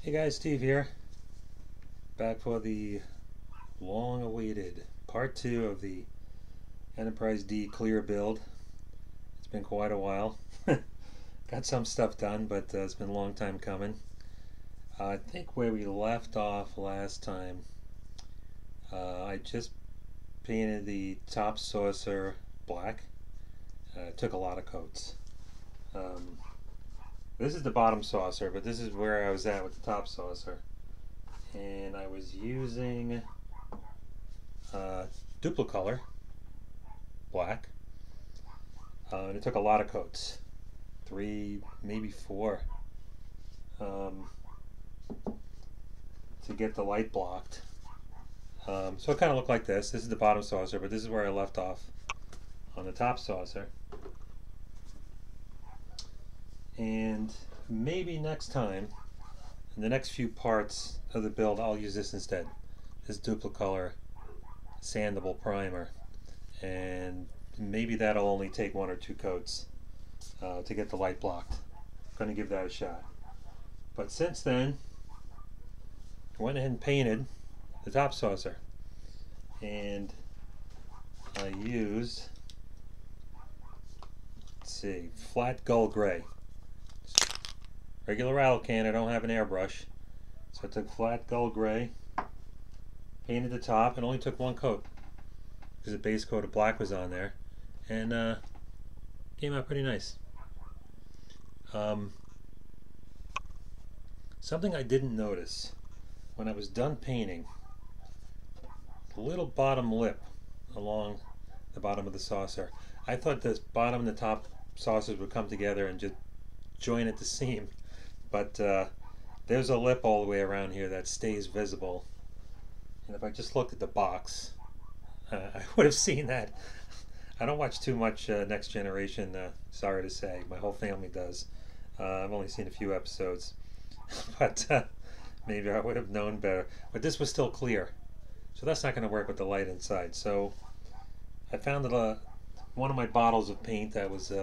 Hey guys, Steve here. Back for the long-awaited part 2 of the Enterprise D clear build. It's been quite a while. Got some stuff done, but it's been a long time coming. I think where we left off last time, I just painted the top saucer black. It took a lot of coats. Um, this is the bottom saucer, but this is where I was at with the top saucer. And I was using Duplicolor black, and it took a lot of coats, 3 maybe 4, to get the light blocked. So it kind of looked like this. This is the bottom saucer, but this is where I left off on the top saucer. And maybe next time, in the next few parts of the build, I'll use this instead. This Duplicolor sandable primer, and maybe that'll only take 1 or 2 coats to get the light blocked. I'm going to give that a shot. But since then, I went ahead and painted the top saucer, and I used, let's see, flat gold gray. Regular rattle can, I don't have an airbrush. So I took flat gold gray, painted the top, and only took 1 coat because the base coat of black was on there, and came out pretty nice. Something I didn't notice when I was done painting, the little bottom lip along the bottom of the saucer. I thought the bottom and the top saucers would come together and just join at the seam, but there's a lip all the way around here that stays visible. And if I just looked at the box, I would have seen that. I don't watch too much Next Generation, sorry to say. My whole family does. I've only seen a few episodes. But maybe I would have known better. But this was still clear. So that's not going to work with the light inside. So I found that one of my bottles of paint that was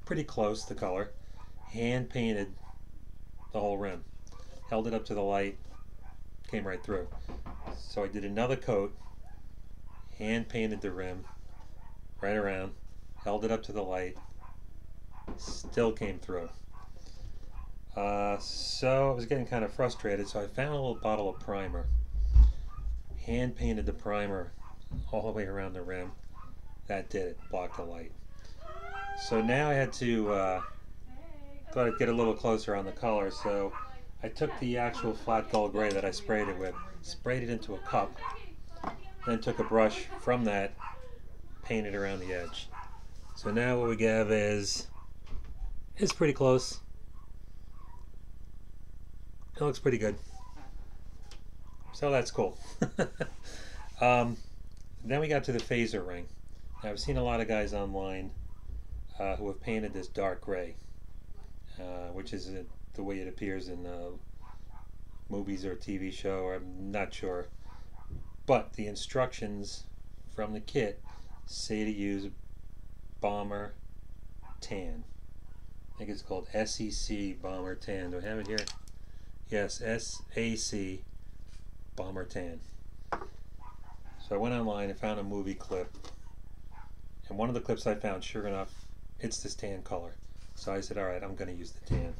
pretty close to color, hand painted the whole rim. Held it up to the light, came right through. So I did another coat, hand painted the rim right around, held it up to the light, still came through. So I was getting kind of frustrated, so I found a little bottle of primer, hand painted the primer all the way around the rim. That did it, blocked the light. So now I had to thought I'd get a little closer on the color, so I took the actual flat gold gray that I sprayed it with, sprayed it into a cup, then took a brush from that, painted around the edge. So now what we have is, it's pretty close. It looks pretty good. So that's cool. Then we got to the phaser ring. Now, I've seen a lot of guys online who have painted this dark gray, which is the way it appears in movies or TV show, or I'm not sure. But the instructions from the kit say to use Bomber Tan. I think it's called SEC Bomber Tan. Do I have it here? Yes, SAC Bomber Tan. So I went online and found a movie clip, and one of the clips I found, sure enough, it's this tan color. So I said, alright, I'm going to use the tan.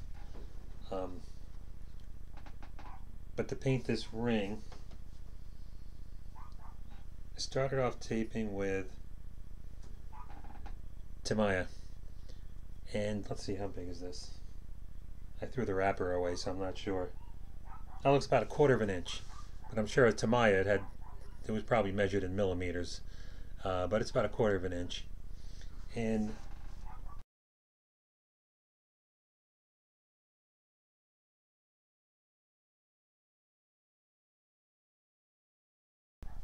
But to paint this ring, I started off taping with Tamiya. And let's see, how big is this? I threw the wrapper away, so I'm not sure. That looks about 1/4 of an inch. But I'm sure at Tamiya it was probably measured in millimeters. But it's about 1/4 of an inch. And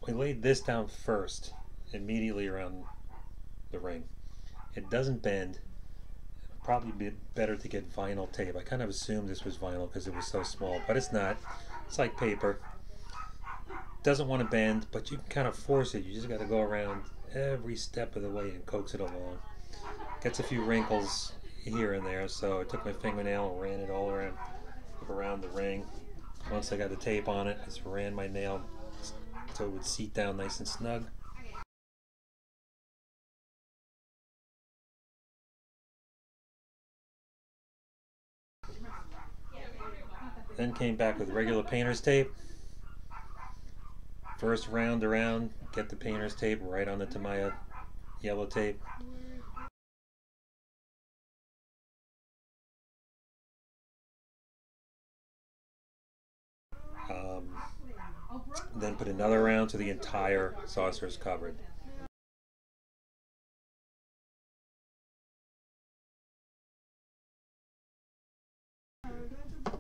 we laid this down first, immediately around the ring. It doesn't bend. It'd probably be better to get vinyl tape. I kind of assumed this was vinyl because it was so small, but it's not. It's like paper. Doesn't want to bend, but you can kind of force it. You just got to go around every step of the way and coax it along. Gets a few wrinkles here and there, so I took my fingernail and ran it all around the ring. Once I got the tape on it, just ran my nail so it would seat down nice and snug. Then came back with regular painter's tape. First round around, get the painter's tape right on the Tamiya yellow tape. Then put another round so the entire saucer is covered.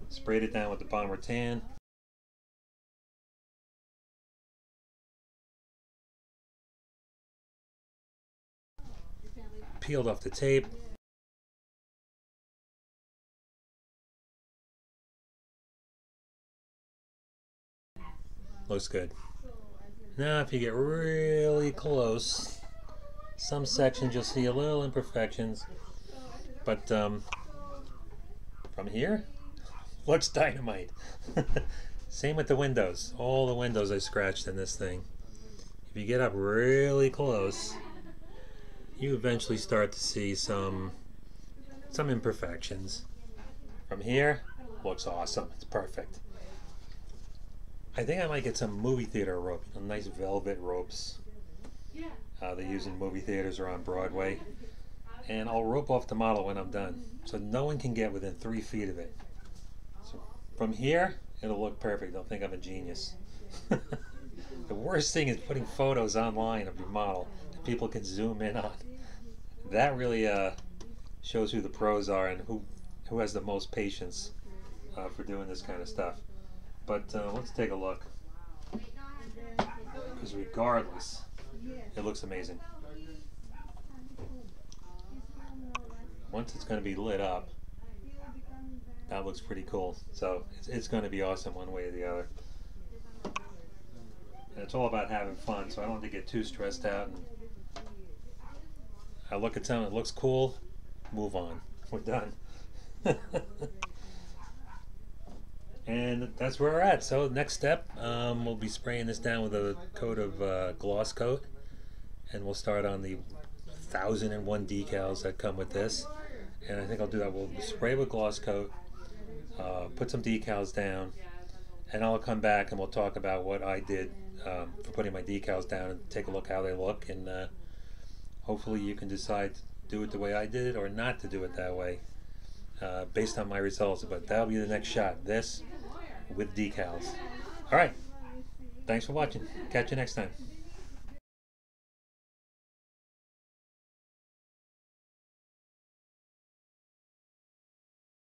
Sprayed it down with the Bomber Tan. Peeled off the tape. Looks good. Now if you get really close, some sections you'll see a little imperfections, but from here, looks dynamite. Same with the windows. All the windows I scratched in this thing. If you get up really close, you eventually start to see some imperfections. From here, looks awesome. It's perfect. I think I might get some movie theater rope, nice velvet ropes they use in movie theaters or on Broadway. And I'll rope off the model when I'm done, so no one can get within 3 feet of it. So from here, it'll look perfect. They'll think I'm a genius. The worst thing is putting photos online of your model that people can zoom in on. That really shows who the pros are and who has the most patience for doing this kind of stuff. But let's take a look, because regardless, it looks amazing. Once it's going to be lit up, that looks pretty cool. So it's going to be awesome one way or the other. And it's all about having fun, so I don't want to get too stressed out. And I look at something that looks cool, move on. We're done. And that's where we're at. So next step, we'll be spraying this down with a coat of gloss coat, and we'll start on the 1001 decals that come with this. And I think I'll do that. We'll spray with gloss coat, put some decals down, and I'll come back and we'll talk about what I did for putting my decals down and take a look how they look. And hopefully you can decide to do it the way I did it or not to do it that way, based on my results. But that'll be the next shot. This with decals. All right. Thanks for watching. Catch you next time.